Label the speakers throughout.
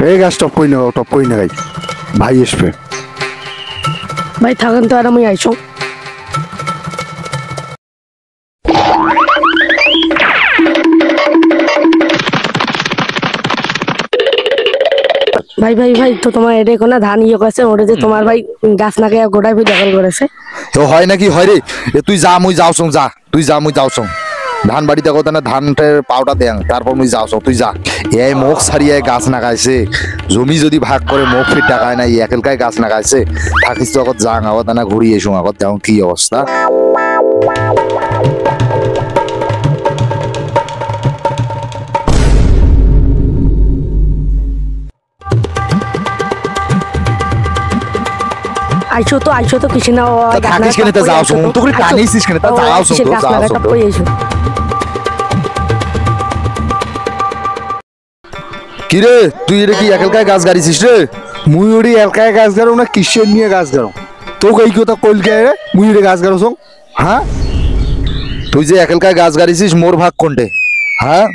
Speaker 1: এই গাছ টপ কই না গাই ভাই আসবে
Speaker 2: ভাই থাকেন তো আর আমি আইসো ভাই ভাই ভাই তো তোমার এটা কোনা ধান ইয়ে করেছে ওটা যে তোমার ভাই গাছ নাকে গোটায় ভাই দখল করেছে
Speaker 3: তো হয় নাকি হয় রে তুই যা মুই যাও সং যা তুই যা মুই যাও সং ধান বাড়িতে কথা না ধানটার পাউটা দেন তারপর মুই যাও সং তুই যা এই মুখ সারিয়ে গাছ নাগাইছে জমি যদি ভাগ করে মুখ ফিট টাকায় না একেলকায় গাছ নাগাইছে থাকিস তো আগত যাং আগত না ঘুরিয়ে এসো আগত দেখো কি অবস্থা
Speaker 2: আইসো তো কিছু না
Speaker 3: থাকিস কেন তা যাও সং তুই টানিস কেন তা যাও সং যাও সং কিরে তুই এটা কি একেলকায় গাছ গাড়িছিস রে
Speaker 1: মুই ওরি এলকায় গাছ গাড়ো না কিসের নিয়ে গাছ গাড়ো তোকে এই কথা কইলকে রে মুই ওরি গাছ গাড়ো সং হ্যাঁ
Speaker 3: তুই যে একেলকায় গাছ গাড়িছিস মোর ভাগ কোনটে হ্যাঁ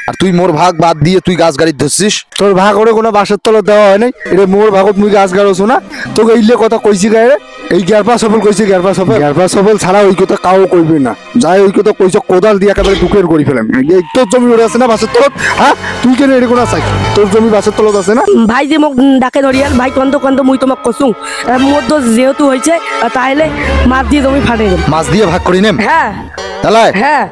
Speaker 3: আর তুই মোর ভাগ বাদ দিয়ে তুই গাছ গাড়ি ধরছিস
Speaker 1: তোর ভাগ ওরে কোনো বাসের তলে দেওয়া হয় নাই এটা মোর ভাগত মুই গাছ গাড়োছো না তোকে এইলে কথা কইছি গায়ে রে এই গ্যারপা সফল কইছে গ্যারপা সফল ছাড়া ওই কথা কাও কইবে না যাই ওই কথা কইছ কোদাল দিয়ে একেবারে বুকের করি ফেলাম এই তোর জমি ওরে আছে না বাসের তলত হ্যাঁ তুই কেন এর কোনা চাই তোর জমি বাসের তলত আছে না
Speaker 2: ভাই যে মোক ডাকে ধরিয়াল ভাই কন্ত মুই তোমাক কসুং মোর তো যেহেতু হইছে তাইলে মাছ দিয়ে জমি ফাটে দেব
Speaker 3: মাছ দিয়ে ভাগ করি নেম
Speaker 2: হ্যাঁ
Speaker 3: তালাই
Speaker 2: হ্যাঁ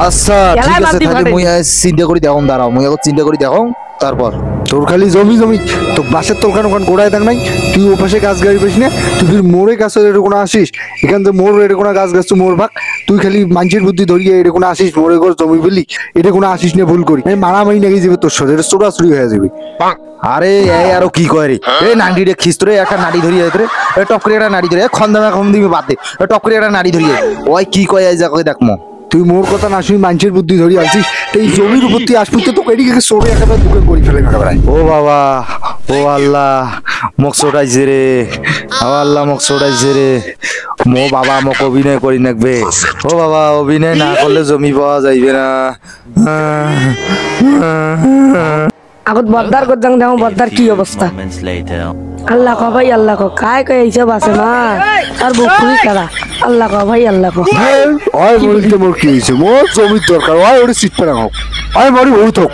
Speaker 3: আচ্ছা ঠিক আছে তাহলে মুই চিন্তা করি দেখো দাঁড়াও মুই এখন চিন্তা করি দেখো তারপর
Speaker 1: তোর খালি জমি তো বাসের তোর ওখান গোড়ায় দেখ নাই তুই ও পাশে গাছ গাড়ি পাইস না তুই ফির মোড়ে গাছ এর কোনো আসিস এখান থেকে মোড় এর কোনো গাছ গাছ মোর ভাগ তুই খালি মানুষের বুদ্ধি ধরিয়ে এর কোনো আসিস মোড়ে গোর জমি বলি এটা কোনো আসিস না ভুল করি মারামারি নাকি যাবে তোর সাথে এটা চোরাচুরি হয়ে যাবে
Speaker 3: আরে এই আরো কি কয় রে এই নান্ডি রে খিস্তরে একটা নাড়ি ধরিয়ে রে টপ করে একটা নাড়ি ধরে খন্দানা খম দিবি বাদ দে টপ করে একটা নাড়ি ধরিয়ে ওই কি কয় এই জায়গায় দেখমো
Speaker 1: তুই মোর কথা না শুনি মানুষের বুদ্ধি ধরি আসিস এই জমির উপর তুই আসবি তো এদিকে সরে একেবারে বুকে করি ফেলে একেবারে
Speaker 3: ও বাবা ও আল্লাহ মোক চোটাইছে রে ও আল্লাহ মোক চোটাইছে রে মো বাবা মোক অভিনয় করি নাকবে ও বাবা অভিনয় না করলে জমি পাওয়া যাইবে না
Speaker 2: আগত বদ্দার করজাং দেখো বদ্দার কি অবস্থা আল্লাহ কো ভাই আল্লাহ কো কায় কয় এইসব আছে না আর বকুরি কারা আল্লাহ কো ভাই আল্লাহ কো
Speaker 1: ওই বলতে মোর কি হইছে মোর জমির দরকার ওই ওরে সিট পেরা হোক ওই মরি ওই থাক